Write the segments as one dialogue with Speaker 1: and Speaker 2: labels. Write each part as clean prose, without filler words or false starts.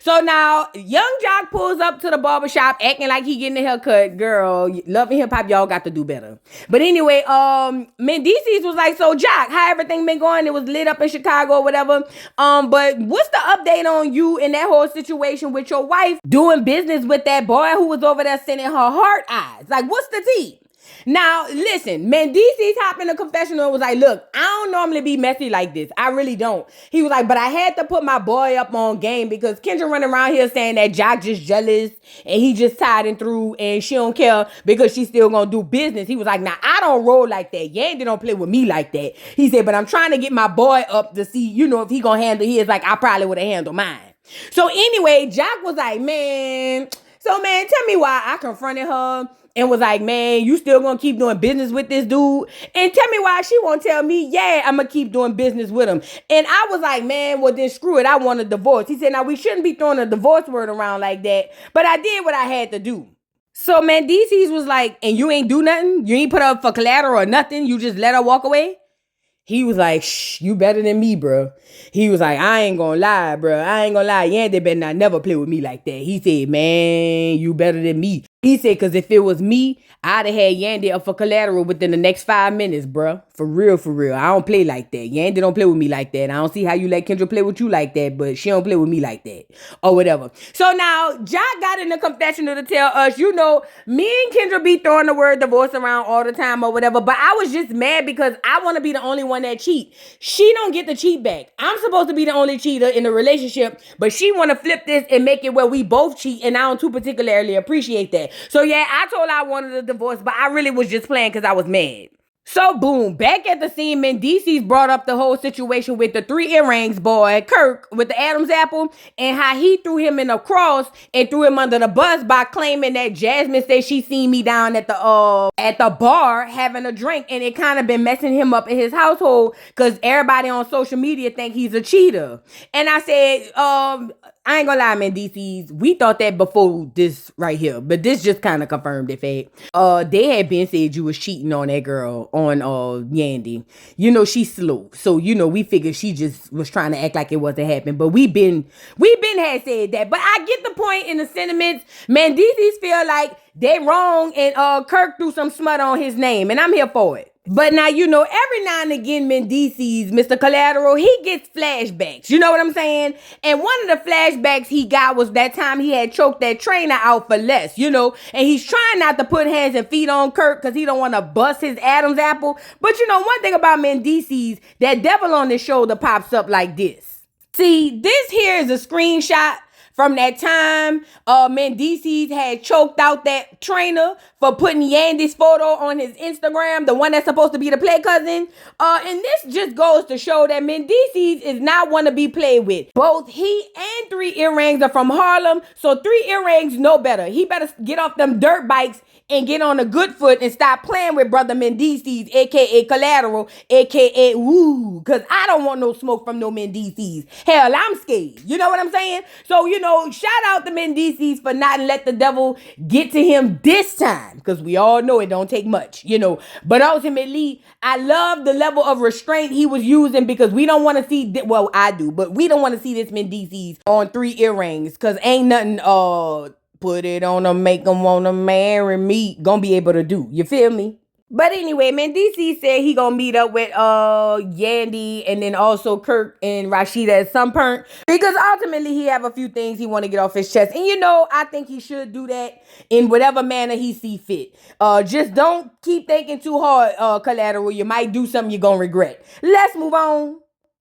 Speaker 1: So now, young Jock pulls up to the barbershop acting like he getting a haircut. Girl, Love and Hip Hop, y'all got to do better. But anyway, Mendices was like, so Jock, how everything been going? It was lit up in Chicago or whatever. But what's the update on you in that whole situation with your wife doing business with that boy who was over there sending her heart eyes? Like, what's the tea? Now, listen, Mendices hopped in the confessional and was like, look, I don't normally be messy like this. I really don't. He was like, but I had to put my boy up on game because Kendra running around here saying that Jock just jealous and he just tied and through and she don't care because she's still gonna do business. He was like, now I don't roll like that. Yandy don't play with me like that. He said, but I'm trying to get my boy up to see, if he gonna handle his like I probably would have handled mine. So anyway, Jock was like, man, tell me why I confronted her and was like, man, you still gonna keep doing business with this dude? And tell me why she won't tell me, yeah, I'm gonna keep doing business with him. And I was like, man, well then screw it, I want a divorce. He said, now we shouldn't be throwing a divorce word around like that, but I did what I had to do. So Mendices was like, and you ain't do nothing? You ain't put up for collateral or nothing? You just let her walk away? He was like, shh, you better than me, bro. He was like, I ain't gonna lie, bro. I ain't gonna lie. Yandy better not never play with me like that. He said, man, you better than me. He said, because if it was me, I'd have had Yandy up for collateral within the next 5 minutes, bruh. For real, for real. I don't play like that. Yandy don't play with me like that. I don't see how you let Kendra play with you like that, but she don't play with me like that. Or whatever. So now, Jock got in the confessional to tell us, me and Kendra be throwing the word divorce around all the time or whatever, but I was just mad because I want to be the only one that cheat. She don't get the cheat back. I'm supposed to be the only cheater in the relationship, but she want to flip this and make it where we both cheat, and I don't too particularly appreciate that. So yeah, I told her I wanted a divorce, but I really was just playing because I was mad. So boom, back at the scene, Mendices brought up the whole situation with the 3 earrings boy, Kirk, with the Adam's apple, and how he threw him in a cross and threw him under the bus by claiming that Jasmine said she seen me down at the bar having a drink, and it kind of been messing him up in his household because everybody on social media think he's a cheater. And I said, I ain't gonna lie, Mendices, we thought that before this right here, but this just kind of confirmed the fact. They had been said you was cheating on that girl on Yandy. She's slow, so we figured she just was trying to act like it wasn't happening. But we been had said that. But I get the point in the sentiments. Mendices feel like they wrong, and Kirk threw some smut on his name, and I'm here for it. But now, every now and again, Mendices, Mr. Collateral, he gets flashbacks. You know what I'm saying? And one of the flashbacks he got was that time he had choked that trainer out for less, and he's trying not to put hands and feet on Kirk because he don't want to bust his Adam's apple. But one thing about Mendices, that devil on his shoulder pops up like this. See, this here is a screenshot from that time Mendices had choked out that trainer for putting Yandy's photo on his Instagram, the one that's supposed to be the play cousin. And this just goes to show that Mendices is not one to be played with. Both he and 3 earrings are from Harlem, so 3 earrings know better. He better get off them dirt bikes and get on a good foot and stop playing with brother Mendices, aka Collateral, aka Woo, because I don't want no smoke from no Mendices. Hell, I'm scared. You know what I'm saying? So, shout out to Mendices for not let the devil get to him this time, because we all know it don't take much, But ultimately, I love the level of restraint he was using, because we don't want to see, well, I do, but we don't want to see this Mendices on 3 earrings, because ain't nothing, put it on them, make them want to marry me, gonna be able to do. You feel me? But anyway, Mendices said he gonna meet up with Yandy and then also Kirk and Rashida at some point, because ultimately he have a few things he want to get off his chest. And I think he should do that in whatever manner he see fit. Just don't keep thinking too hard, Collateral. You might do something you're gonna regret. Let's move on.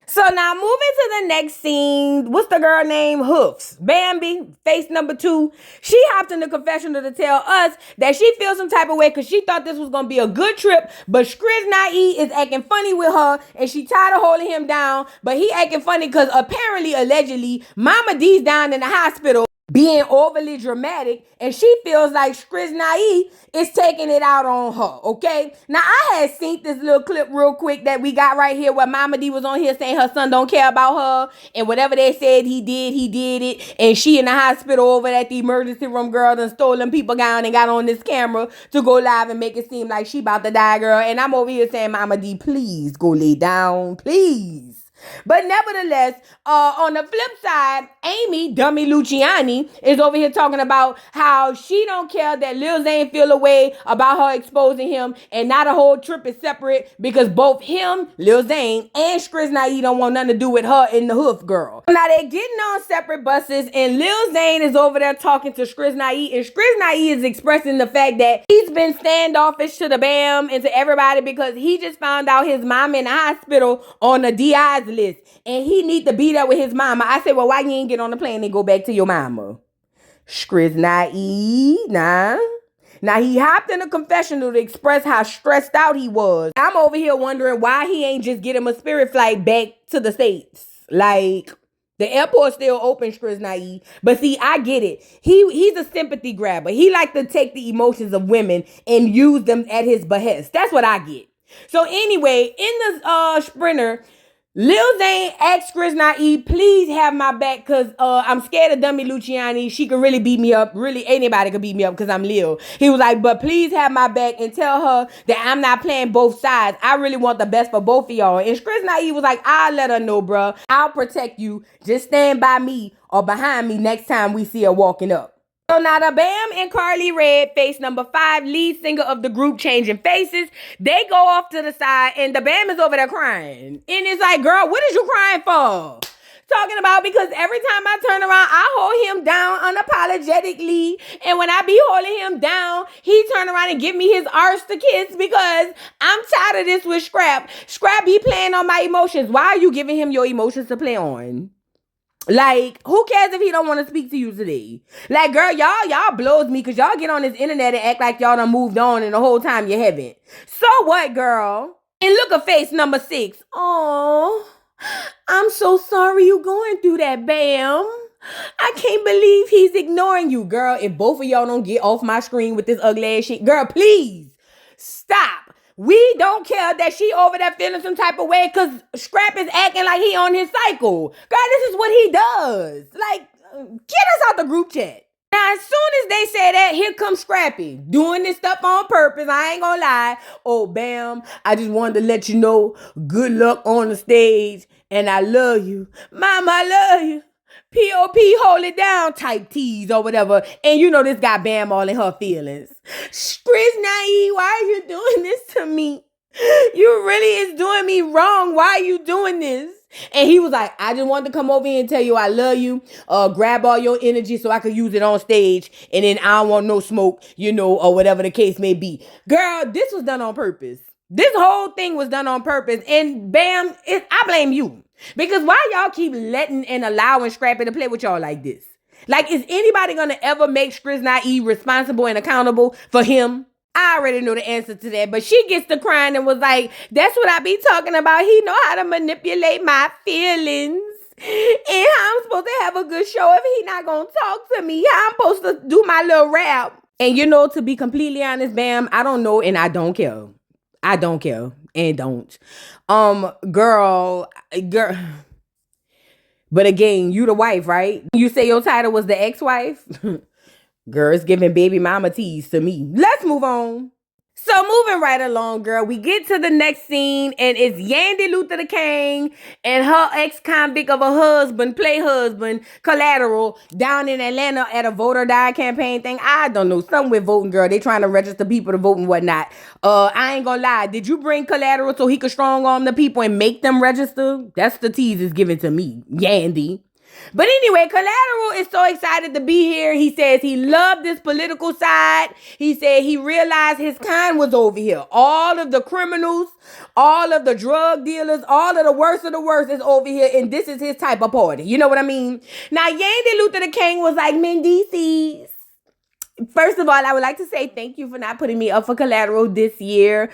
Speaker 1: So now moving to the next scene, what's the girl named Hoofs? Bambi, face number 2. She hopped in the confessional to tell us that she feels some type of way because she thought this was going to be a good trip, but Skriznai is acting funny with her and she tired of holding him down, but he acting funny because apparently, allegedly, Mama D's down in the hospital being overly dramatic, and she feels like Skriznai is taking it out on her, okay? Now, I had seen this little clip real quick that we got right here where Mama D was on here saying her son don't care about her, and whatever they said he did it, and she in the hospital over at the emergency room, girl, done stole them people down and got on this camera to go live and make it seem like she about to die, girl, and I'm over here saying, Mama D, please go lay down, please. But nevertheless, on the flip side, Amy, Dummy Luciani, is over here talking about how she don't care that Lil Zane feel a way about her exposing him, and now the whole trip is separate because both him, Lil Zane, and Skrizz Naive don't want nothing to do with her and the hoof girl. Now they're getting on separate buses, and Lil Zane is over there talking to Skrizz Naive, and Skrizz Naive is expressing the fact that he's been standoffish to the BAM and to everybody because he just found out his mom in the hospital on the DI's list, and he need to be there with his mama. I said, well, why you ain't get on the plane and go back to your mama? Skrizz Naive, nah. Now, he hopped in a confessional to express how stressed out he was. I'm over here wondering why he ain't just get him a Spirit flight back to the States. Like, the airport's still open, Skrizz Naive. But see, I get it. He's a sympathy grabber. He like to take the emotions of women and use them at his behest. That's what I get. So anyway, in the Sprinter, Lil Zane asked Skrizz Naive, please have my back because I'm scared of Dummy Luciani. She could really beat me up. Really, anybody could beat me up because I'm Lil. He was like, but please have my back and tell her that I'm not playing both sides. I really want the best for both of y'all. And Skrizz Naive was like, I'll let her know, bruh. I'll protect you. Just stand by me or behind me next time we see her walking up. So now the BAM and Carly Red, face number 5, lead singer of the group Changing Faces, they go off to the side and the BAM is over there crying. And it's like, girl, what is you crying for? Talking about because every time I turn around, I hold him down unapologetically. And when I be holding him down, he turn around and give me his arse to kiss because I'm tired of this with Scrap. Scrap be playing on my emotions. Why are you giving him your emotions to play on? Like, who cares if he don't want to speak to you today? Like, girl, y'all blows me because y'all get on this internet and act like y'all done moved on and the whole time you haven't. So what, girl? And look at face number 6. Oh, I'm so sorry you going through that, BAM. I can't believe he's ignoring you, girl. If both of y'all don't get off my screen with this ugly ass shit, girl, please stop. We don't care that she over there feeling some type of way because Scrap is acting like he on his cycle. Girl, this is what he does. Like, get us out the group chat. Now, as soon as they say that, here comes Scrappy, doing this stuff on purpose. I ain't gonna lie. Oh, BAM, I just wanted to let you know, good luck on the stage, and I love you. Mama, I love you. P.O.P. hold it down type tease or whatever. And you know this guy BAM all in her feelings. Skrizz Naive, why are you doing this to me? You really is doing me wrong. Why are you doing this? And he was like, I just wanted to come over here and tell you I love you. Grab all your energy so I could use it on stage. And then I don't want no smoke, you know, or whatever the case may be. Girl, this was done on purpose. This whole thing was done on purpose. And BAM, I blame you. Because why y'all keep letting and allowing Scrappy to play with y'all like this? Like, is anybody going to ever make Skrizz Naive responsible and accountable for him? I already know the answer to that. But she gets to crying and was like, that's what I be talking about. He know how to manipulate my feelings. And how I'm supposed to have a good show if he not going to talk to me. How I'm supposed to do my little rap. And you know, to be completely honest, BAM, I don't know and I don't care. I don't care and don't. Girl. But again, you the wife, right? You say your title was the ex-wife? Girl, it's giving baby mama tease to me. Let's move on. So moving right along, girl, we get to the next scene and it's Yandy Luther the King and her ex-convict of a husband, play husband, Collateral, down in Atlanta at a vote or die campaign thing. I don't know, something with voting, girl. They trying to register people to vote and whatnot. I ain't gonna lie. Did you bring Collateral so he could strong arm the people and make them register? That's the tease is given to me, Yandy. But anyway, Collateral is so excited to be here. He says he loved this political side. He said he realized his kind was over here. All of the criminals, all of the drug dealers, all of the worst is over here. And this is his type of party. You know what I mean? Now, Yandy Luther the King was like, Mendices. First of all, I would like to say thank you for not putting me up for Collateral this year.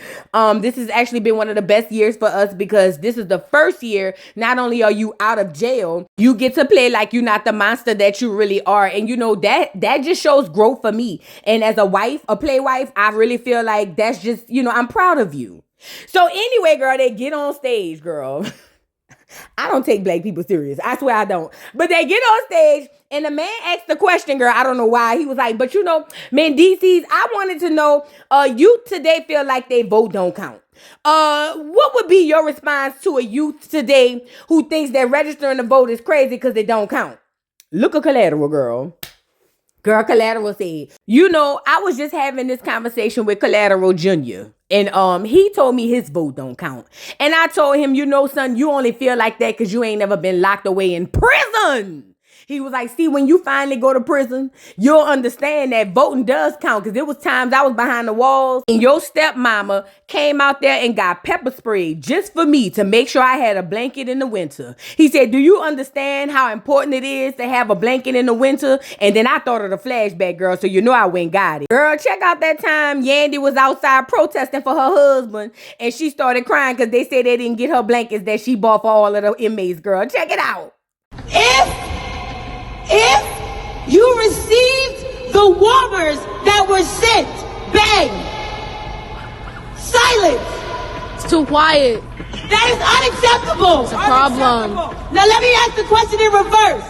Speaker 1: This has actually been one of the best years for us because this is the first year, not only are you out of jail, you get to play like you're not the monster that you really are. And you know, that just shows growth for me. And as a wife, a play wife, I really feel like that's just, you know, I'm proud of you. So anyway, girl, they get on stage, girl. I don't take black people serious. I swear I don't. But they get on stage and the man asked the question, girl. I don't know why. He was like, but you know, Mendices, I wanted to know, you today feel like they vote don't count. What would be your response to a youth today who thinks that registering to vote is crazy because they don't count? Look at Collateral, girl. Girl, Collateral said, I was just having this conversation with Collateral Jr. And he told me his vote don't count. And I told him, son, you only feel like that because you ain't never been locked away in prison. He was like, see, when you finally go to prison, you'll understand that voting does count. Because there was times I was behind the walls and your stepmama came out there and got pepper sprayed just for me to make sure I had a blanket in the winter. He said, do you understand how important it is to have a blanket in the winter? And then I thought of the flashback, girl. So I went and got it. Girl, check out that time Yandy was outside protesting for her husband. And she started crying because they said they didn't get her blankets that she bought for all of the inmates, girl. Check it out.
Speaker 2: If you received the warmers that were sent, bang! Silence!
Speaker 3: It's too quiet.
Speaker 2: That is unacceptable!
Speaker 3: It's a problem.
Speaker 2: Now let me ask the question in reverse.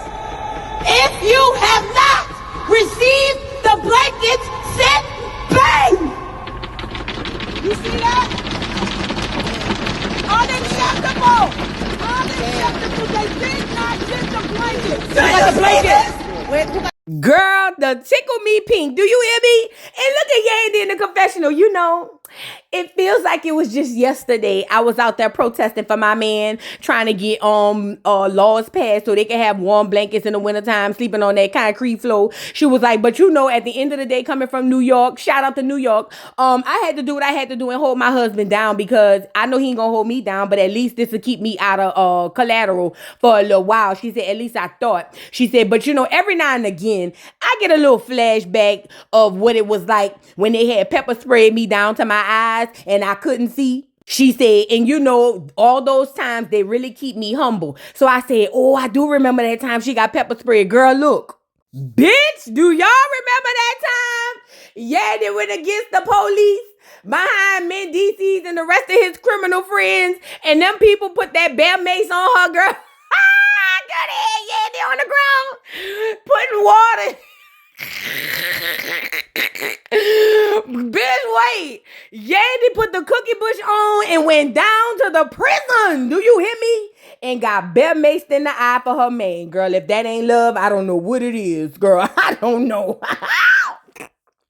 Speaker 2: If you have not received the blankets sent, bang! You see that? Unacceptable! Unacceptable! They did not get the blankets!
Speaker 1: Girl, the tickle me pink. Do you hear me? And look at Yandy in the confessional. It feels like it was just yesterday. I was out there protesting for my man, trying to get laws passed so they can have warm blankets in the wintertime, sleeping on that concrete floor. She was like, but at the end of the day, coming from New York, shout out to New York, I had to do what I had to do and hold my husband down because I know he ain't gonna hold me down, but at least this will keep me out of Collateral for a little while. She said, at least I thought. She said, but every now and again, I get a little flashback of what it was like when they had pepper sprayed me down to my eyes and I couldn't see. She said, and all those times they really keep me humble. So I said, oh, I do remember that time she got pepper sprayed. Girl, look. Bitch, do y'all remember that time? Yeah, they went against the police behind Mendeecees and the rest of his criminal friends. And them people put that bear mace on her, girl. Got it, yeah, they on the ground. Putting water. Bitch, wait. Yandy put the cookie bush on and went down to the prison. Do you hear me? And got bear maced in the eye for her man. Girl, if that ain't love, I don't know what it is, girl. I don't know.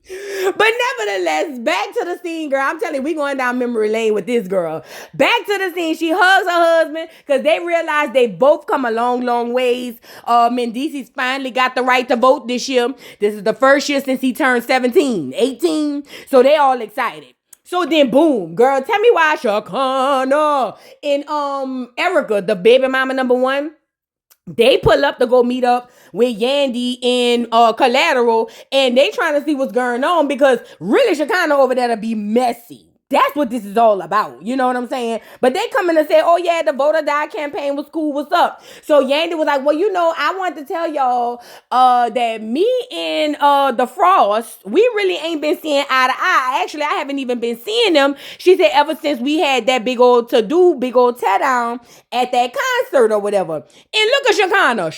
Speaker 1: But nevertheless, back to the scene, girl. I'm telling you, we going down memory lane with this girl. Back to the scene. She hugs her husband because they realize they both come a long, long ways. Mendeecees finally got the right to vote this year. This is the first year since he turned 18. So they all excited. So then, boom, girl, tell me why Shekinah and Erica, the baby mama number one, they pull up to go meet up with Yandy and Collateral, and they trying to see what's going on because really Shekinah over there to be messy. That's what this is all about. You know what I'm saying? But they come in and say, oh yeah, the Vote or Die campaign was cool. What's up? So Yandy was like, well, I want to tell y'all that me and the Frost, we really ain't been seeing eye to eye. Actually, I haven't even been seeing them. She said ever since we had that big old tear down at that concert or whatever. And look at Shekinah.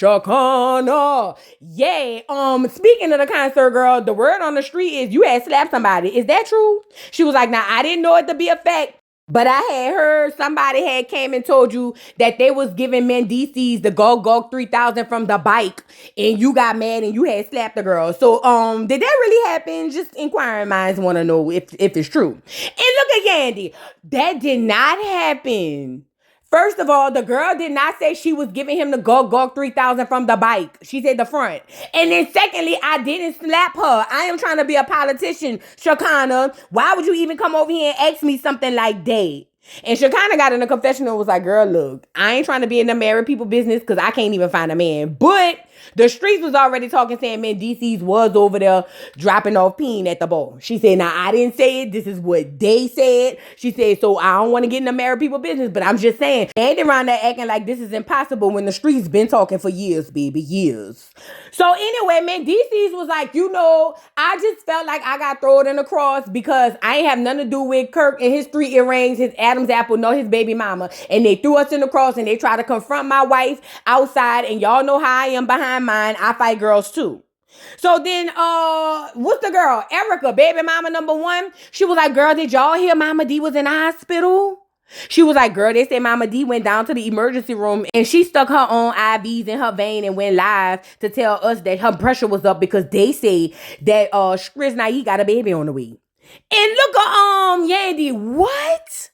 Speaker 1: Yeah. Speaking of the concert, girl, the word on the street is you had slapped somebody. Is that true? She was like, nah, I didn't know it to be a fact. But I had heard somebody had came and told you that they was giving Mendeecees the Gog 3000 from the bike and you got mad and you had slapped the girl. So, did that really happen? Just inquiring minds want to know if it's true. And look at Yandy. That did not happen. First of all, the girl did not say she was giving him the Gog 3000 from the bike. She said the front. And then secondly, I didn't slap her. I am trying to be a politician, Shekinah. Why would you even come over here and ask me something like that? And Shekinah got in the confessional and was like, girl, look, I ain't trying to be in the married people business because I can't even find a man. But the streets was already talking, saying Mendeecees was over there dropping off peen at the bar. She said, now, I didn't say it. This is what they said. She said, so I don't want to get in the married people business, but I'm just saying, ain't around there acting like this is impossible when the streets been talking for years, baby, years. So anyway, Mendeecees was like, I just felt like I got thrown in the cross because I ain't have nothing to do with Kirk and his 3 earrings, his Adam's apple, nor his baby mama. And they threw us in the cross and they tried to confront my wife outside. And y'all know how I am behind mine. I fight girls too. So then, what's the girl? Erica, baby mama number one. She was like, girl, did y'all hear Mama D was in the hospital? She was like, girl, they say Mama D went down to the emergency room and she stuck her own IVs in her vein and went live to tell us that her pressure was up because they say that Chris Nai got a baby on the way. And look at Yandy, what?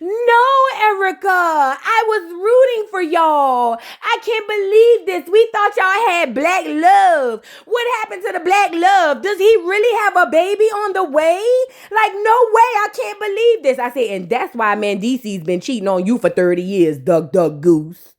Speaker 1: No, Erica, I was rooting for y'all. I can't believe this. We thought y'all had black love. What happened to the black love? Does he really have a baby on the way? Like, no way. I can't believe this. I said, and that's why Mandisi's been cheating on you for 30 years, Duck Duck Goose.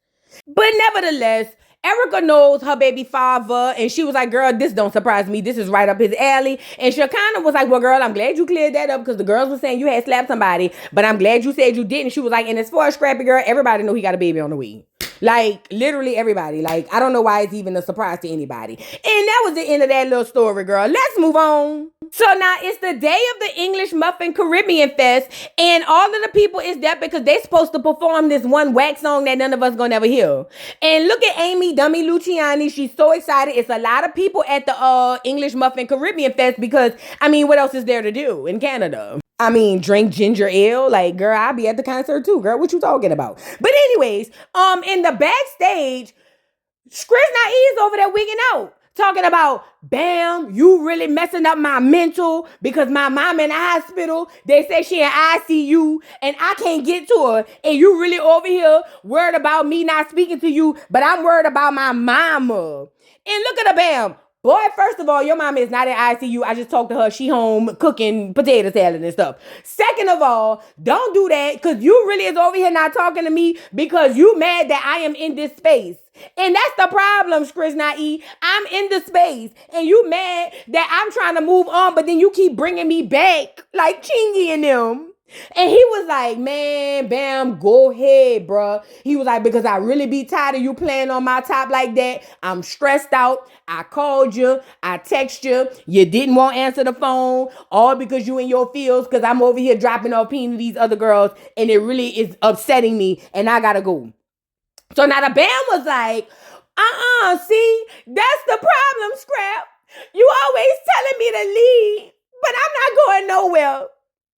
Speaker 1: But nevertheless, Erica knows her baby father, and she was like, girl, this don't surprise me. This is right up his alley. And Shekinah was like, well, girl, I'm glad you cleared that up because the girls were saying you had slapped somebody, but I'm glad you said you didn't. She was like, and as far as Scrappy, girl, everybody know he got a baby on the way. Like, literally everybody. Like, I don't know why it's even a surprise to anybody. And that was the end of that little story, girl. Let's move on. So now it's the day of the English Muffin Caribbean Fest, and all of the people is there because they supposed to perform this one wax song that none of us gonna ever hear. And look at Amy Dummy Luciani. She's so excited. It's a lot of people at the English Muffin Caribbean Fest because, I mean, what else is there to do in Canada? I mean, drink ginger ale. Like, girl, I'll be at the concert too, girl. What you talking about? But anyways, in the backstage, Chris Nai is over there wigging out. Talking about, bam, you really messing up my mental because my mom in the hospital. They say she in ICU and I can't get to her. And you really over here worried about me not speaking to you, but I'm worried about my mama. And look at her, bam. Boy, first of all, your mama is not in ICU. I just talked to her. She home cooking potato salad and stuff. Second of all, don't do that because you really is over here not talking to me because you mad that I am in this space. And that's the problem, Chris Nai. I'm in the space and you mad that I'm trying to move on, but then you keep bringing me back like Chingy and them. And he was like, man, bam, go ahead, bruh. He was like, because I really be tired of you playing on my top like that. I'm stressed out. I called you. I text you. You didn't want to answer the phone. All because you in your fields because I'm over here dropping off to these other girls. And it really is upsetting me. And I got to go. So now the band was like, see, that's the problem, Scrap. You always telling me to leave, but I'm not going nowhere.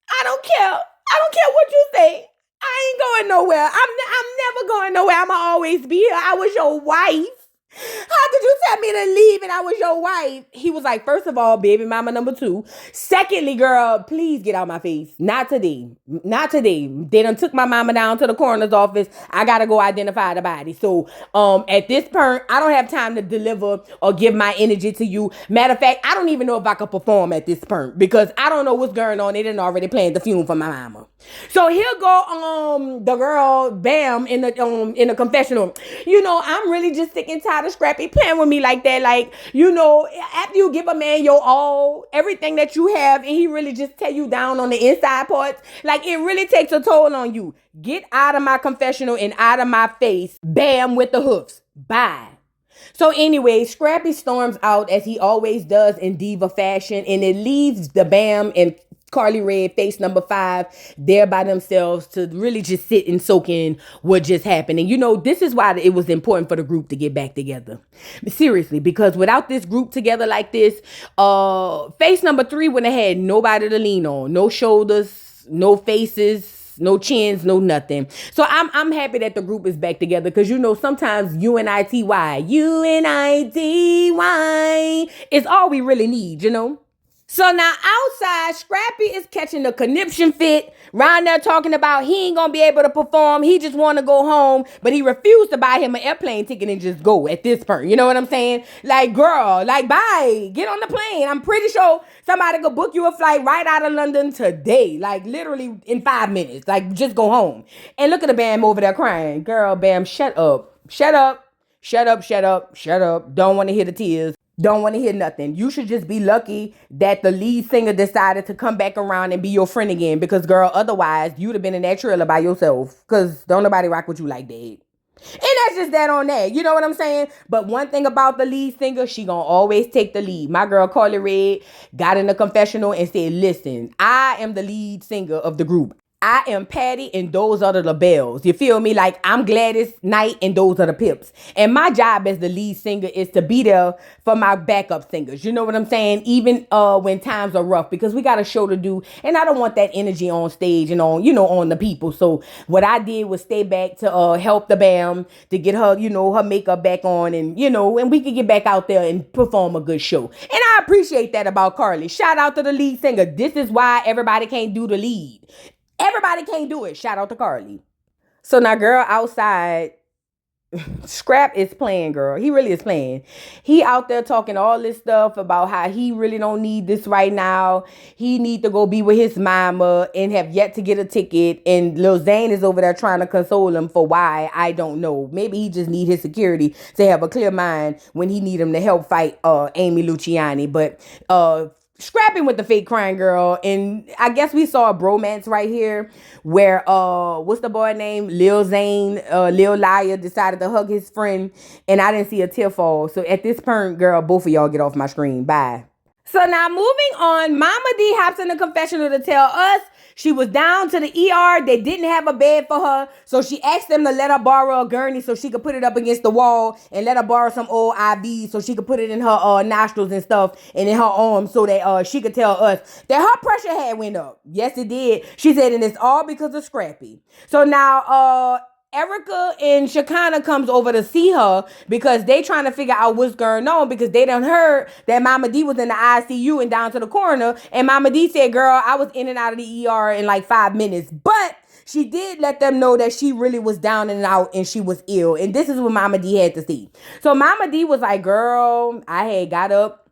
Speaker 1: I don't care. I don't care what you say. I ain't going nowhere. I'm never going nowhere. I'ma always be here. I was your wife. How could you tell me to leave and I was your wife? He was like, first of all, baby mama number two. Secondly, girl, please get out my face. Not today. Not today. They done took my mama down to the coroner's office. I gotta go identify the body. So at this point, I don't have time to deliver or give my energy to you. Matter of fact, I don't even know if I could perform at this point because I don't know what's going on. They didn't already planned the funeral for my mama. So here go the girl, bam, in the confessional. You know, I'm really just sick and tired of Scrappy playing with me like that. Like, you know, after you give a man your all, everything that you have, and he really just tear you down on the inside parts, like it really takes a toll on you. Get out of my confessional and out of my face. Bam, with the hoofs. Bye. So anyway, Scrappy storms out as he always does in diva fashion, and it leaves the Bam and Carly Red, face number 5, there by themselves to really just sit and soak in what just happened. And you know, this is why it was important for the group to get back together. Seriously, because without this group together like this, face number 3 wouldn't have had nobody to lean on. No shoulders, no faces, no chins, no nothing. So I'm happy that the group is back together because, you know, sometimes UNITY is all we really need, you know? So now outside, Scrappy is catching a conniption fit. Round there talking about he ain't gonna be able to perform. He just want to go home, but he refused to buy him an airplane ticket and just go at this point. You know what I'm saying? Like, girl, like, bye. Get on the plane. I'm pretty sure somebody could book you a flight right out of London today. Like, literally in 5 minutes. Like, just go home. And look at the Bam over there crying. Girl, Bam, shut up. Shut up. Shut up, shut up, shut up. Don't want to hear the tears. Don't want to hear nothing. You should just be lucky that the lead singer decided to come back around and be your friend again. Because, girl, otherwise, you'd have been in that trailer by yourself. Because don't nobody rock with you like that. And that's just that on that. You know what I'm saying? But one thing about the lead singer, she gonna always take the lead. My girl, Carly Red, got in the confessional and said, listen, I am the lead singer of the group. I am Patty and those are the LaBelles. You feel me? Like I'm Gladys Knight and those are the Pips. And my job as the lead singer is to be there for my backup singers. You know what I'm saying? Even when times are rough, because we got a show to do and I don't want that energy on stage and on the people. So what I did was stay back to help the BAM to get her, her makeup back on and we could get back out there and perform a good show. And I appreciate that about Carly. Shout out to the lead singer. This is why everybody can't do the lead. Everybody can't do it. Shout out to Carly. So now, girl, outside, Scrap is playing, girl. He really is playing. He out there talking all this stuff about how he really don't need this right now. He need to go be with his mama and have yet to get a ticket. And Lil Zane is over there trying to console him for why. I don't know. Maybe he just need his security to have a clear mind when he need him to help fight Amy Luciani. But scrapping with the fake crying girl, and I guess we saw a bromance right here where what's the boy name? Lil Zane, Lil Liar decided to hug his friend, and I didn't see a tear fall. So at this point, girl, both of y'all get off my screen. Bye. So now moving on, Mama D hops in the confessional to tell us she was down to the ER. They didn't have a bed for her. So she asked them to let her borrow a gurney so she could put it up against the wall and let her borrow some old IV so she could put it in her nostrils and stuff and in her arms so that she could tell us that her pressure had went up. Yes, it did. She said, and it's all because of Scrappy. So now, Erica and Shekinah comes over to see her because they trying to figure out what's going on because they done heard that Mama D was in the ICU and down to the coroner. And Mama D said, girl, I was in and out of the ER in like 5 minutes. But she did let them know that she really was down and out and she was ill. And this is what Mama D had to see. So Mama D was like, girl, I had got up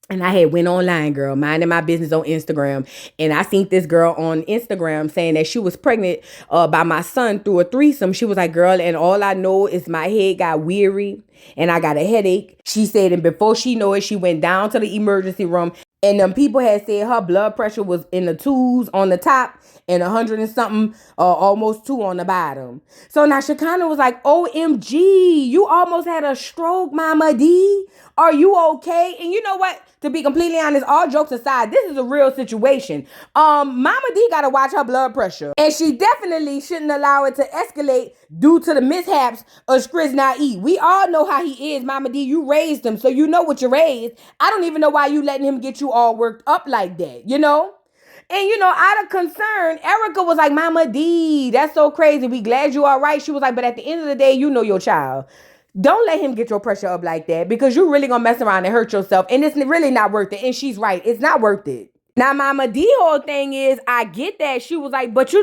Speaker 1: and I had went online, girl, minding my business on Instagram. And I seen this girl on Instagram saying that she was pregnant by my son through a threesome. She was like, girl, and all I know is my head got weary and I got a headache. She said, and before she know it, she went down to the emergency room. And them people had said her blood pressure was in the 2s on the top and 100 and something, almost 2 on the bottom. So now Shekinah was like, OMG, you almost had a stroke, Mama D. Are you okay? And you know what? To be completely honest, all jokes aside, this is a real situation. Mama D got to watch her blood pressure. And she definitely shouldn't allow it to escalate due to the mishaps of Skrizz Naive. We all know how he is, Mama D. You raised him, so you know what you raised. I don't even know why you letting him get you all worked up like that, you know? And, out of concern, Erica was like, Mama D, that's so crazy. We glad you all right. She was like, but at the end of the day, you know your child. Don't let him get your pressure up like that because you're really going to mess around and hurt yourself. And it's really not worth it. And she's right. It's not worth it. Now, Mama D whole thing is, I get that. She was like, but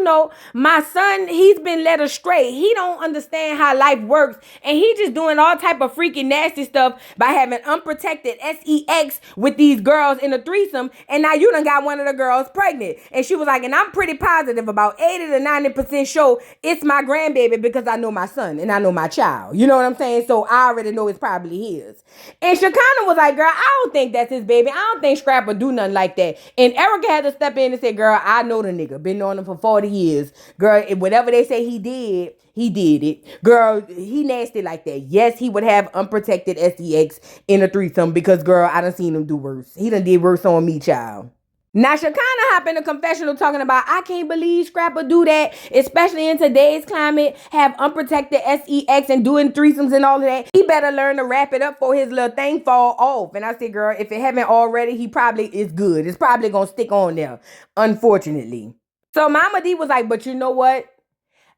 Speaker 1: my son, he's been led astray. He don't understand how life works. And he just doing all type of freaking nasty stuff by having unprotected sex with these girls in a threesome. And now you done got one of the girls pregnant. And she was like, and I'm pretty positive, about 80 to 90% sure it's my grandbaby because I know my son and I know my child. You know what I'm saying? So I already know it's probably his. And Shekinah was like, girl, I don't think that's his baby. I don't think Scrap would do nothing like that. And Erica had to step in and say, girl, I know the nigga. Been knowing him for 40 years. Girl, whatever they say he did it. Girl, he nasty like that. Yes, he would have unprotected sex in a threesome because, girl, I done seen him do worse. He done did worse on me, child. Now, Shekinah hop in the confessional talking about, I can't believe Scrap would do that, especially in today's climate, have unprotected sex and doing threesomes and all of that. He better learn to wrap it up before his little thing fall off. And I said, girl, if it haven't already, he probably is good. It's probably going to stick on there, unfortunately. So Mama D was like, but you know what?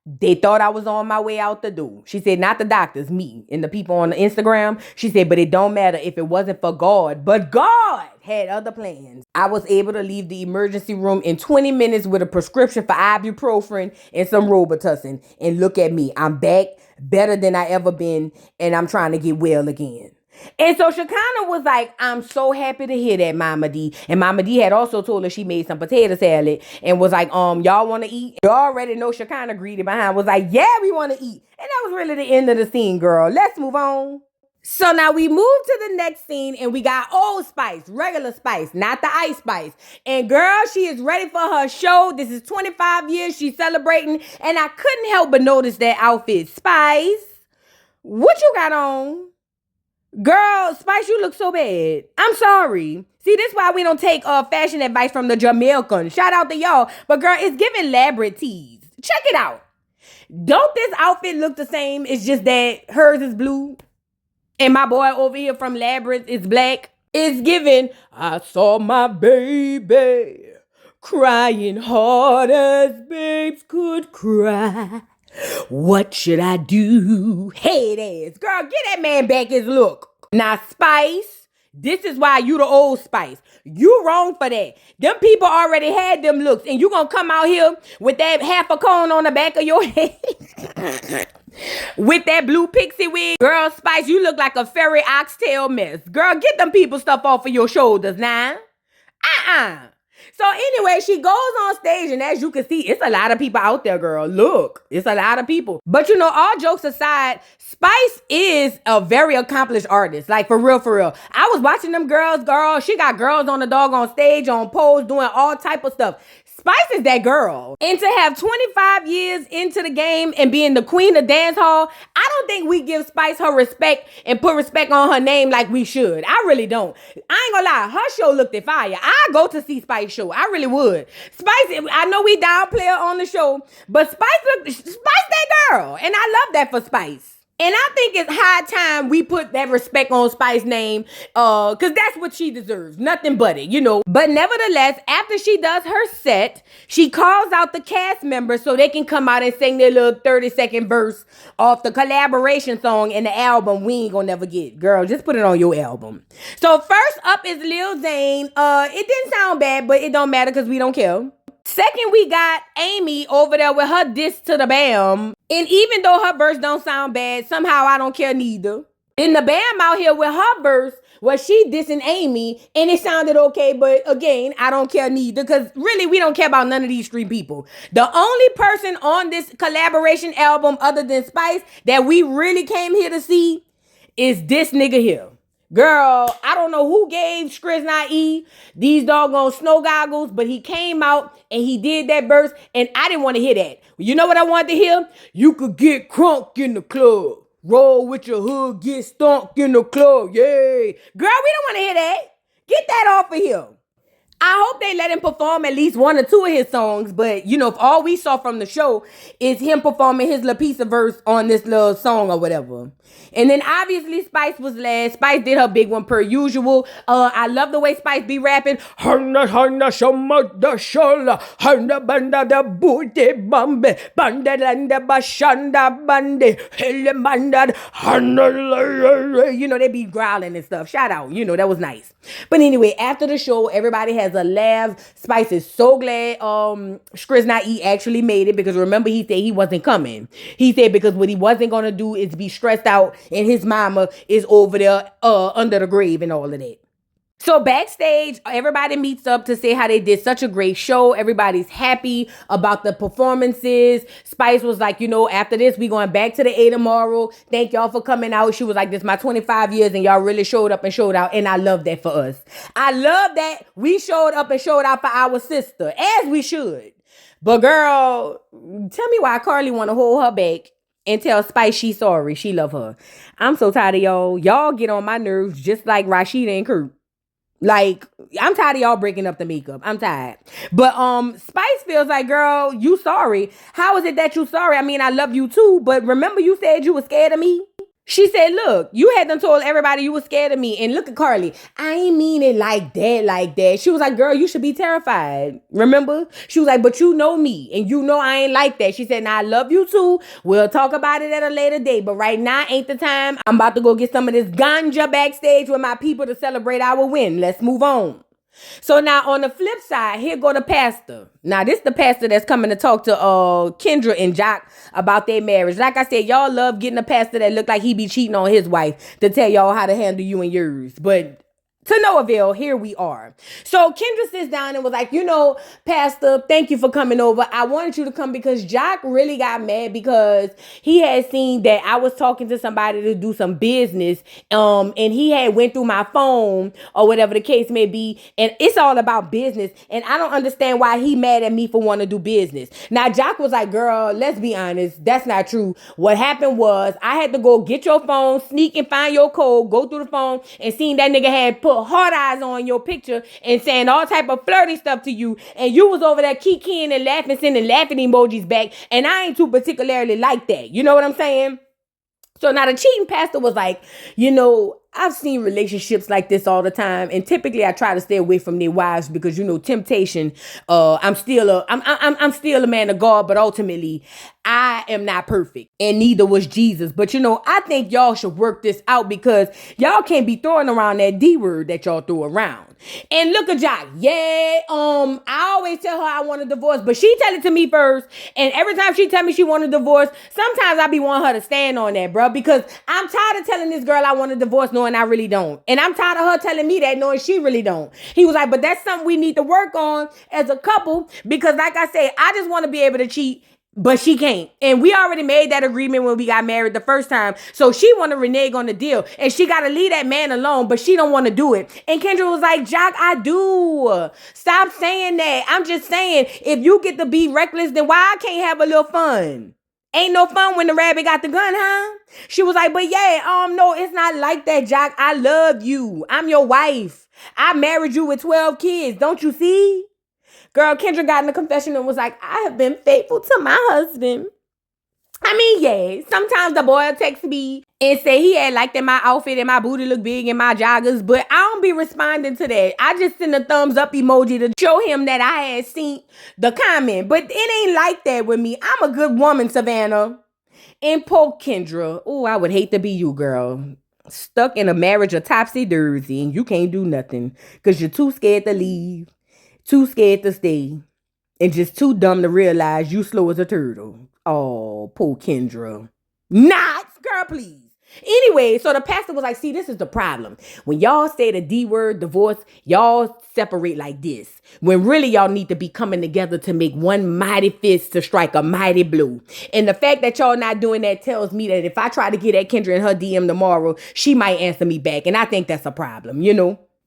Speaker 1: They thought I was on my way out the door. She said, not the doctors, me and the people on the Instagram. She said, but it don't matter if it wasn't for God. But God had other plans. I was able to leave the emergency room in 20 minutes with a prescription for ibuprofen and some Robitussin. And look at me. I'm back better than I ever been. And I'm trying to get well again. And so Shekinah was like, I'm so happy to hear that, Mama D. And Mama D had also told her she made some potato salad and was like, y'all want to eat? You already know Shekinah greedy behind was like, yeah, we want to eat. And that was really the end of the scene, girl. Let's move on. So now we move to the next scene and we got Old Spice, regular Spice, not the Ice Spice. And girl, she is ready for her show. This is 25 years she's celebrating. And I couldn't help but notice that outfit. Spice, what you got on? Girl, Spice, you look so bad. I'm sorry. See, this is why we don't take fashion advice from the Jamaicans. Shout out to y'all. But girl, it's giving elaborate tees. Check it out. Don't this outfit look the same? It's just that hers is blue and my boy over here from Labyrinth is black. It's giving, I saw my baby crying hard as babes could cry. What should I do? Head ass. Girl, get that man back his look. Now, Spice, this is why you the old Spice. You wrong for that. Them people already had them looks, and you gonna come out here with that half a cone on the back of your head. With that blue pixie wig. Girl, Spice, you look like a fairy oxtail mess. Girl, get them people stuff off of your shoulders now. So anyway, she goes on stage, and as you can see, it's a lot of people out there, girl. Look, it's a lot of people. But you know, all jokes aside, Spice is a very accomplished artist. Like, for real, for real. I was watching them girls, girl. She got girls on the doggone stage, on pose, doing all type of stuff. Spice is that girl. And to have 25 years into the game and being the queen of dance hall, I don't think we give Spice her respect and put respect on her name like we should. I really don't. I ain't gonna lie, her show looked at fire. I go to see Spice show. I really would. Spice, I know we downplay her on the show, but Spice that girl. And I love that for Spice. And I think it's high time we put that respect on Spice's name, cause that's what she deserves. Nothing but it, you know. But nevertheless, after she does her set, she calls out the cast members so they can come out and sing their little 30-second verse off the collaboration song in the album we ain't gonna never get. Girl, just put it on your album. So first up is Lil Zane. It didn't sound bad, but it don't matter because we don't care. Second, we got Amy over there with her diss to the Bam. And even though her verse don't sound bad, somehow I don't care neither. And the Bam out here with her verse, well, she dissing Amy, and it sounded okay, but again, I don't care neither, because really, we don't care about none of these three people. The only person on this collaboration album other than Spice that we really came here to see is this nigga here. Girl, I don't know who gave Skrizz these doggone snow goggles, but he came out and he did that verse, and I didn't want to hear that. You know what I wanted to hear? You could get crunk in the club. Roll with your hood, get stunk in the club. Yay. Girl, we don't want to hear that. Get that off of here. I hope they let him perform at least one or two of his songs, but you know, if all we saw from the show is him performing his little piece of verse on this little song or whatever. And then obviously Spice was last. Spice did her big one per usual. I love the way Spice be rapping. Hana hana shama da shola, hana banda da booty bambe, banda landa bashanda bande, hele manda hana. You know, they be growling and stuff. Shout out, you know, that was nice. But anyway, after the show, everybody has a laugh. Spice is so glad Skrizz actually made it, because remember, he said he wasn't coming. He said because what he wasn't gonna do is be stressed out and his mama is over there under the grave and all of that. So backstage, everybody meets up to say how they did such a great show. Everybody's happy about the performances. Spice was like, you know, after this, we going back to the A tomorrow. Thank y'all for coming out. She was like, this is my 25 years and y'all really showed up and showed out. And I love that for us. I love that we showed up and showed out for our sister, as we should. But girl, tell me why Carly want to hold her back and tell Spice she's sorry. She love her. I'm so tired of y'all. Y'all get on my nerves just like Rashida and Kurt. Like, I'm tired of y'all breaking up the makeup. I'm tired. But Spice feels like, girl, you sorry. How is it that you sorry? I mean, I love you too, but remember you said you were scared of me? She said, look, you had done told everybody you were scared of me. And look at Carly. I ain't mean it like that. She was like, girl, you should be terrified. Remember? She was like, but you know me. And you know I ain't like that. She said, now I love you too. We'll talk about it at a later date. But right now ain't the time. I'm about to go get some of this ganja backstage with my people to celebrate our win. Let's move on. So now on the flip side, here go the pastor. Now this the pastor that's coming to talk to Kendra and Jock about their marriage. Like I said, y'all love getting a pastor that look like he be cheating on his wife to tell y'all how to handle you and yours. But To no avail, here we are. So Kendra sits down and was like, Pastor, thank you for coming over. I wanted you to come because Jock really got mad because he had seen that I was talking to somebody to do some business. And he had went through my phone or whatever the case may be. And it's all about business. And I don't understand why he mad at me for wanting to do business. Now, Jock was like, girl, let's be honest. That's not true. What happened was I had to go get your phone, sneak and find your code, go through the phone and seen that nigga had put hard eyes on your picture and saying all type of flirty stuff to you, and you was over there kikiing and laughing, sending laughing emojis back, and I ain't too particularly like that. You know what I'm saying? So now the cheating pastor was like, I've seen relationships like this all the time, and typically I try to stay away from their wives because temptation. I'm still a man of God, but ultimately I am not perfect, and neither was Jesus. But I think y'all should work this out because y'all can't be throwing around that D word that y'all throw around. And look at Jock. Yeah, I always tell her I want a divorce, but she tell it to me first. And every time she tell me she want a divorce, sometimes I be wanting her to stand on that, bro, because I'm tired of telling this girl I want a divorce knowing I really don't. And I'm tired of her telling me that knowing she really don't. He was like, but that's something we need to work on as a couple because like I said, I just want to be able to cheat, but she can't. And we already made that agreement when we got married the first time. So she want to renege on the deal. And she got to leave that man alone, but she don't want to do it. And Kendra was like, Jock, I do. Stop saying that. I'm just saying, if you get to be reckless, then why I can't have a little fun? Ain't no fun when the rabbit got the gun, huh? She was like, but yeah, no, it's not like that, Jock. I love you. I'm your wife. I married you with 12 kids. Don't you see? Girl, Kendra got in the confession and was like, I have been faithful to my husband. I mean, yeah, sometimes the boy will text me and say he had liked that my outfit and my booty look big and my joggers, but I don't be responding to that. I just send a thumbs up emoji to show him that I had seen the comment, but it ain't like that with me. I'm a good woman, Savannah. And poor Kendra, oh, I would hate to be you, girl. Stuck in a marriage of topsy-turvy and you can't do nothing because you're too scared to leave, too scared to stay, and just too dumb to realize you slow as a turtle. Oh, poor Kendra. Not, girl, please. Anyway, so the pastor was like, see, this is the problem. When y'all say the D word, divorce, y'all separate like this. When really y'all need to be coming together to make one mighty fist to strike a mighty blow. And the fact that y'all not doing that tells me that if I try to get at Kendra in her DM tomorrow, she might answer me back. And I think that's a problem,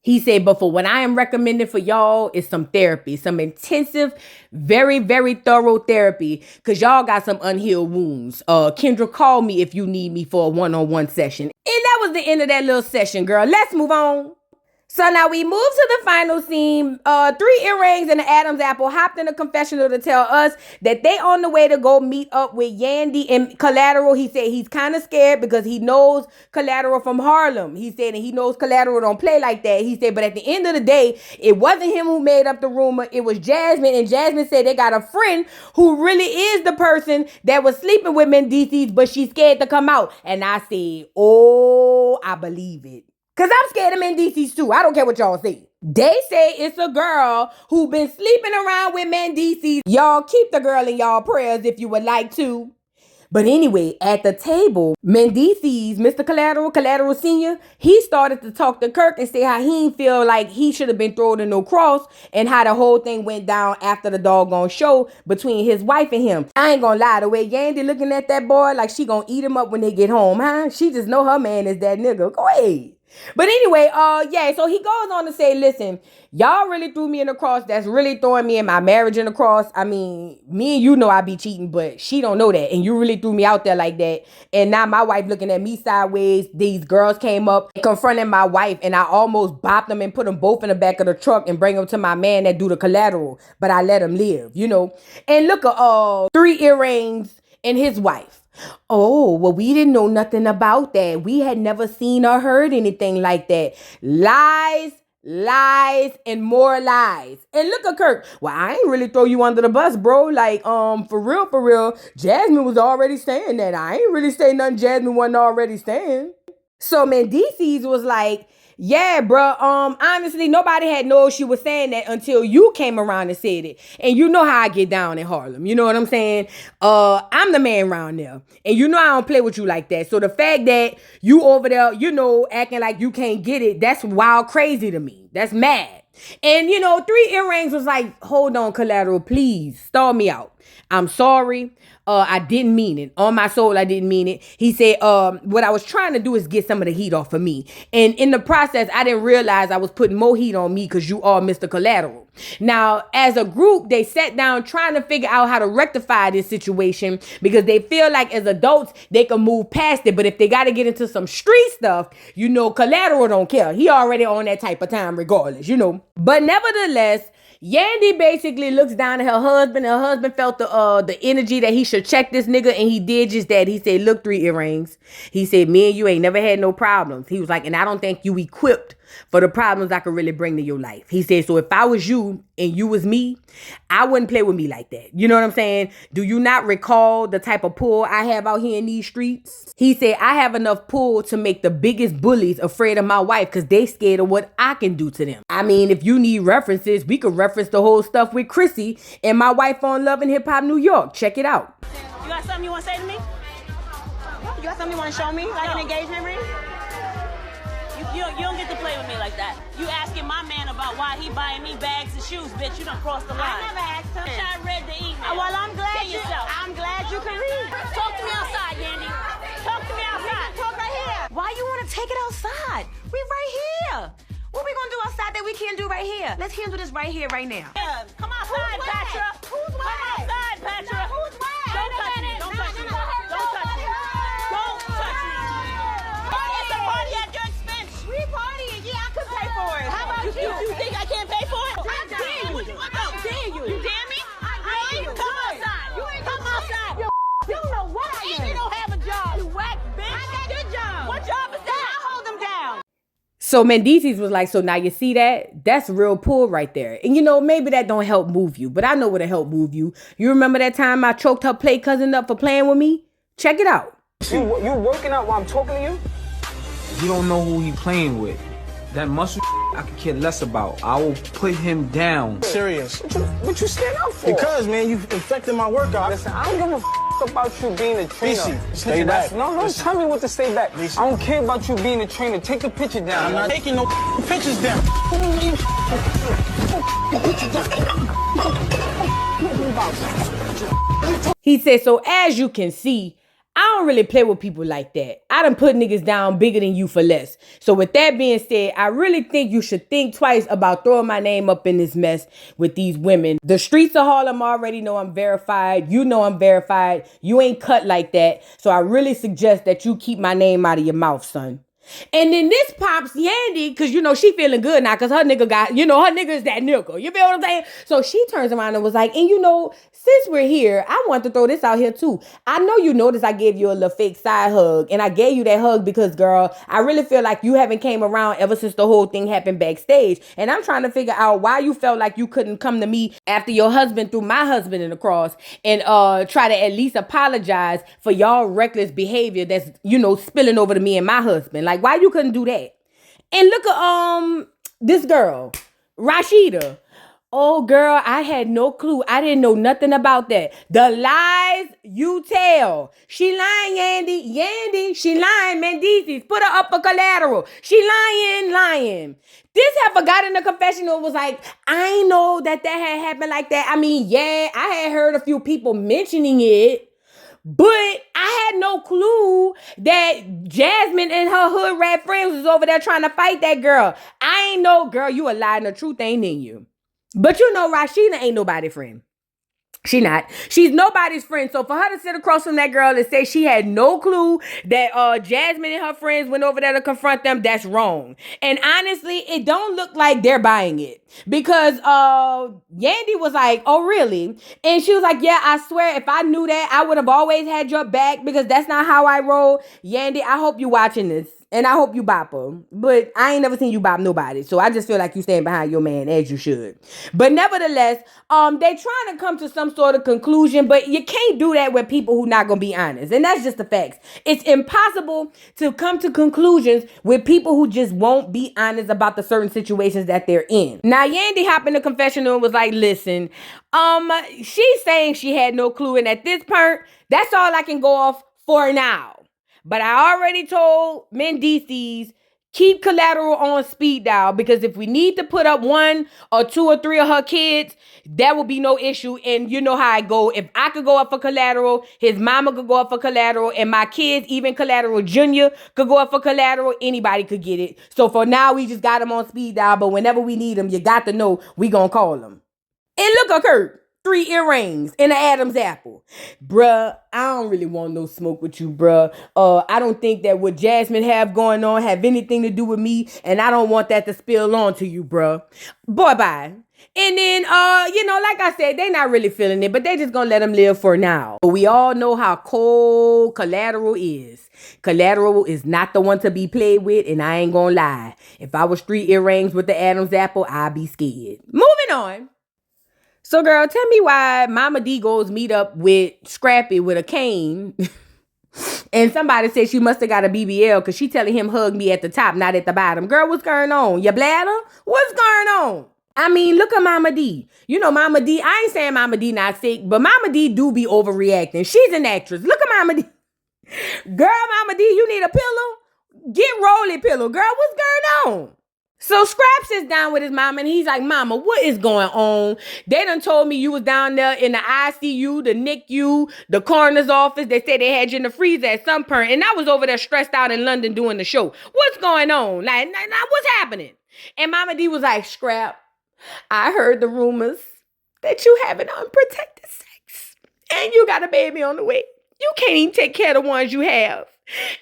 Speaker 1: He said, but for what I am recommending for y'all is some therapy, some intensive, very, very thorough therapy, because y'all got some unhealed wounds. Kendra, call me if you need me for a one-on-one session. And that was the end of that little session, girl. Let's move on. So now we move to the final scene. 3 earrings and an Adam's apple hopped in a confessional to tell us that they on the way to go meet up with Yandy and Collateral. He said he's kind of scared because he knows Collateral from Harlem. He said, and he knows Collateral don't play like that. He said, but at the end of the day, it wasn't him who made up the rumor. It was Jasmine. And Jasmine said they got a friend who really is the person that was sleeping with Mendices, but she's scared to come out. And I said, oh, I believe it. Because I'm scared of Mendices too. I don't care what y'all say. They say it's a girl who been sleeping around with Mendices. Y'all keep the girl in y'all prayers if you would like to. But anyway, at the table, Mendices, Mr. Collateral Sr., he started to talk to Kirk and say how he didn't feel like he should have been thrown in no cross and how the whole thing went down after the doggone show between his wife and him. I ain't gonna lie, the way Yandy looking at that boy like she gonna eat him up when they get home, huh? She just know her man is that nigga. Go ahead. But anyway, so he goes on to say, listen, y'all really threw me in the cross. That's really throwing me in my marriage in the cross. I mean, me and you know I be cheating, but she don't know that. And you really threw me out there like that. And now my wife looking at me sideways. These girls came up confronting my wife, and I almost bopped them and put them both in the back of the truck and bring them to my man that do the collateral. But I let him live, And look at 3 earrings and his wife. Oh, well, we didn't know nothing about that. We had never seen or heard anything like that. Lies, and more lies. And look at Kirk. Well, I ain't really throw you under the bus, bro. Like, for real, Jasmine was already saying that. I ain't really say nothing Jasmine wasn't already saying. So Mendices was like, Yeah, bruh. Honestly, nobody had known she was saying that until you came around and said it. And you know how I get down in Harlem. You know what I'm saying? I'm the man around there. And you know I don't play with you like that. So the fact that you over there, acting like you can't get it, that's wild crazy to me. That's mad. And 3 Earrings was like, hold on, Collateral, please, stall me out. I'm sorry. I didn't mean it. On my soul, I didn't mean it. He said, what I was trying to do is get some of the heat off of me. And in the process, I didn't realize I was putting more heat on me because you are Mr. Collateral. Now, as a group, they sat down trying to figure out how to rectify this situation because they feel like as adults, they can move past it. But if they got to get into some street stuff, Collateral don't care. He already on that type of time regardless, But nevertheless, Yandy basically looks down at her husband. Her husband felt the energy that he should check this nigga, and he did just that. He said, look, 3 Earrings. He said, me and you ain't never had no problems. He was like, and I don't think you equipped for the problems I could really bring to your life. He said, so if I was you and you was me, I wouldn't play with me like that. You know what I'm saying? Do you not recall the type of pull I have out here in these streets? He said, I have enough pull to make the biggest bullies afraid of my wife because they scared of what I can do to them. I mean, if you need references, we could reference the whole stuff with Chrissy and my wife on Love and Hip Hop New York. Check it out.
Speaker 4: You got something you want to say to me? You got something you want to show me? Like an engagement ring? You don't get to play with me like that. You asking my man about why he buying me bags and shoes, bitch. You done crossed the line.
Speaker 2: I never asked him.
Speaker 4: I read the email.
Speaker 2: Well, I'm glad you can read.
Speaker 4: Talk to me outside, Yandy. Talk to me outside.
Speaker 2: Talk right here. Why you want to take it outside? We right here. What we gonna do outside that we can't do right here? Let's handle this right here, right now.
Speaker 4: Yeah, come outside, Patra.
Speaker 2: Who's
Speaker 4: Come outside, Patra.
Speaker 2: Who's whack?
Speaker 4: Don't touch me. Don't touch me. Don't touch me. Don't touch me. It's a party at your expense.
Speaker 2: We partying. Yeah, I could pay for it. How about you?
Speaker 4: You think I can't pay for it?
Speaker 2: I dare you.
Speaker 4: How dare you? You dare me?
Speaker 2: I dare you.
Speaker 4: Come outside.
Speaker 2: You ain't
Speaker 4: Come outside.
Speaker 2: You don't know what I am.
Speaker 4: You don't have a job. You whack bitch.
Speaker 2: I got your job.
Speaker 4: What job is that?
Speaker 2: I hold them down.
Speaker 1: So Mendeecees was like, so now you see that? That's real pull right there. And maybe that don't help move you, but I know what'll help move you. You remember that time I choked her play cousin up for playing with me? Check it out.
Speaker 5: You working out while I'm talking to you? You don't know who he playing with. That muscle I could care less about. I will put him down.
Speaker 6: Serious.
Speaker 5: What you stand up for?
Speaker 6: Because, man, you infected my workout.
Speaker 5: Listen, I don't give a about you being a trainer.
Speaker 6: DC, stay back.
Speaker 5: No,
Speaker 6: Listen.
Speaker 5: tell me what to stay back.
Speaker 6: DC.
Speaker 5: I don't care about you being a trainer. Take the picture down.
Speaker 6: I'm not taking no pictures down.
Speaker 1: He said, so as you can see, I don't really play with people like that. I done put niggas down bigger than you for less. So with that being said, I really think you should think twice about throwing my name up in this mess with these women. The streets of Harlem already know I'm verified. You know I'm verified. You ain't cut like that. So I really suggest that you keep my name out of your mouth, son. And then this pops Yandy, because, she feeling good now, because her nigga got, her nigga is that nigga. You feel what I'm saying? So she turns around and was like, and since we're here, I want to throw this out here too. I know you noticed I gave you a little fake side hug, and I gave you that hug because, girl, I really feel like you haven't came around ever since the whole thing happened backstage. And I'm trying to figure out why you felt like you couldn't come to me after your husband threw my husband in the cross and try to at least apologize for y'all reckless behavior that's, spilling over to me and my husband. Like, why you couldn't do that? And look at this girl, Rashida. Oh, girl, I had no clue. I didn't know nothing about that. The lies you tell. She lying, Yandy. She lying, Mendeecees. Put her up for Collateral. She lying. This heifer got in the confessional, was like, I ain't know that had happened like that. I mean, yeah, I had heard a few people mentioning it. But I had no clue that Jasmine and her hood rat friends was over there trying to fight that girl. I ain't know, girl, you a lie and the truth ain't in you. But Rashida ain't nobody's friend. She not. She's nobody's friend. So for her to sit across from that girl and say she had no clue that Jasmine and her friends went over there to confront them, that's wrong. And honestly, it don't look like they're buying it. Because Yandy was like, oh, really? And she was like, yeah, I swear, if I knew that, I would have always had your back because that's not how I roll. Yandy, I hope you watching this. And I hope you bop her. But I ain't never seen you bop nobody. So I just feel like you stand behind your man as you should. But nevertheless, they trying to come to some sort of conclusion, but you can't do that with people who not gonna be honest. And that's just the facts. It's impossible to come to conclusions with people who just won't be honest about the certain situations that they're in. Now, Yandy hopped in the confessional and was like, listen, she's saying she had no clue. And at this point, that's all I can go off for now. But I already told Mendices, keep collateral on speed dial, because if we need to put up 1 or 2 or 3 of her kids, that will be no issue. And you know how I go. If I could go up for collateral, his mama could go up for collateral, and my kids, even collateral junior, could go up for collateral. Anybody could get it. So for now, we just got them on speed dial. But whenever we need them, you got to know we gonna call them. And look at Kurt. 3 earrings and an Adam's apple. Bruh, I don't really want no smoke with you, bruh. I don't think that what Jasmine have going on have anything to do with me, and I don't want that to spill on to you, bruh. Boy, bye. And then, like I said, they not really feeling it, but they just gonna let them live for now. But we all know how cold collateral is. Collateral is not the one to be played with, and I ain't gonna lie. If I was 3 earrings with the Adam's apple, I'd be scared. Moving on. So, girl, tell me why Mama D goes meet up with Scrappy with a cane. And somebody said she must have got a BBL because she telling him hug me at the top, not at the bottom. Girl, what's going on? Your bladder? What's going on? I mean, look at Mama D. You know, Mama D, I ain't saying Mama D not sick, but Mama D do be overreacting. She's an actress. Look at Mama D. Girl, Mama D, you need a pillow? Get Rolly pillow. Girl, what's going on? So Scraps is down with his mama, and he's like, Mama, what is going on? They done told me you was down there in the ICU, the NICU, the coroner's office. They said they had you in the freezer at some point, and I was over there stressed out in London doing the show. What's going on? Like, what's happening? And Mama D was like, Scrap, I heard the rumors that you having unprotected sex, and you got a baby on the way. You can't even take care of the ones you have.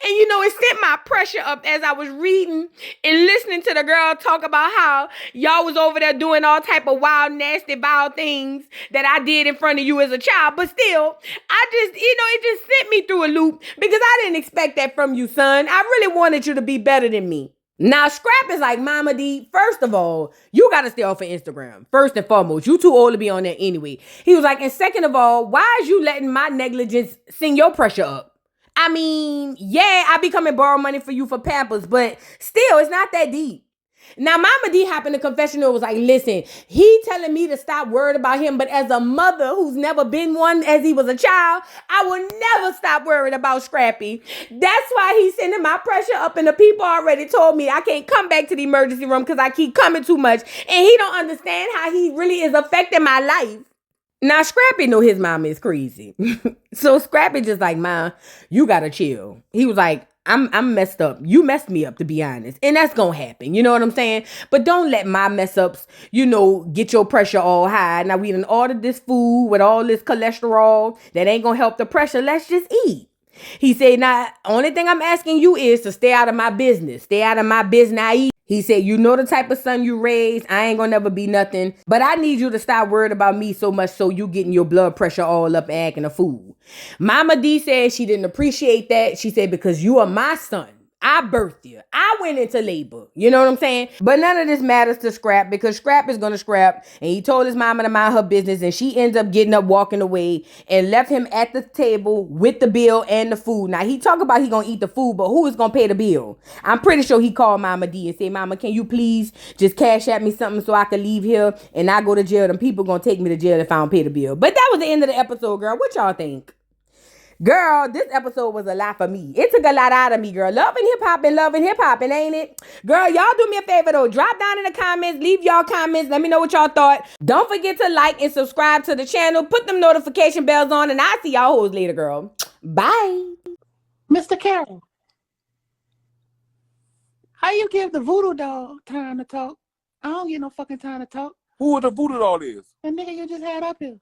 Speaker 1: And you know, it sent my pressure up as I was reading and listening to the girl talk about how y'all was over there doing all type of wild, nasty, vile things that I did in front of you as a child. But still, it just sent me through a loop because I didn't expect that from you, son. I really wanted you to be better than me. Now, Scrap is like, Mama D, first of all, you got to stay off of Instagram. First and foremost, you too old to be on there anyway. He was like, and second of all, why is you letting my negligence send your pressure up? I mean, yeah, I be coming borrow money for you for Pampers, but still, it's not that deep. Now, Mama D hopped in the confessional was like, listen, he telling me to stop worried about him, but as a mother who's never been one as he was a child, I will never stop worrying about Scrappy. That's why he's sending my pressure up, and the people already told me I can't come back to the emergency room because I keep coming too much, and he don't understand how he really is affecting my life. Now, Scrappy know his mama is crazy. So Scrappy just like, Ma, you gotta chill. He was like, I'm messed up. You messed me up, to be honest. And that's gonna happen. You know what I'm saying? But don't let my mess ups, get your pressure all high. Now, we done ordered this food with all this cholesterol that ain't gonna help the pressure. Let's just eat. He said, now, only thing I'm asking you is to stay out of my business. Stay out of my business. He said, you know the type of son you raised. I ain't gonna never be nothing. But I need you to stop worried about me so much so you getting your blood pressure all up and acting a fool. Mama D said she didn't appreciate that. She said, because you are my son. I birthed you. I went into labor. You know what I'm saying? But none of this matters to Scrap because Scrap is going to scrap. And he told his mama to mind her business. And she ends up getting up, walking away and left him at the table with the bill and the food. Now, he talk about he going to eat the food, but who is going to pay the bill? I'm pretty sure he called Mama D and said, Mama, can you please just cash at me something so I can leave here and I go to jail? Them people going to take me to jail if I don't pay the bill. But that was the end of the episode, girl. What y'all think? Girl, this episode was a lot for me. It took a lot out of me, girl. Loving hip hop, ain't it? Girl, y'all do me a favor, though. Drop down in the comments. Leave y'all comments. Let me know what y'all thought. Don't forget to like and subscribe to the channel. Put them notification bells on, and I'll see y'all hoes later, girl. Bye.
Speaker 7: Mr. Carroll, how you give the voodoo doll time to talk? I don't get no fucking time to talk.
Speaker 8: Who the voodoo doll is?
Speaker 7: The nigga you just had up here.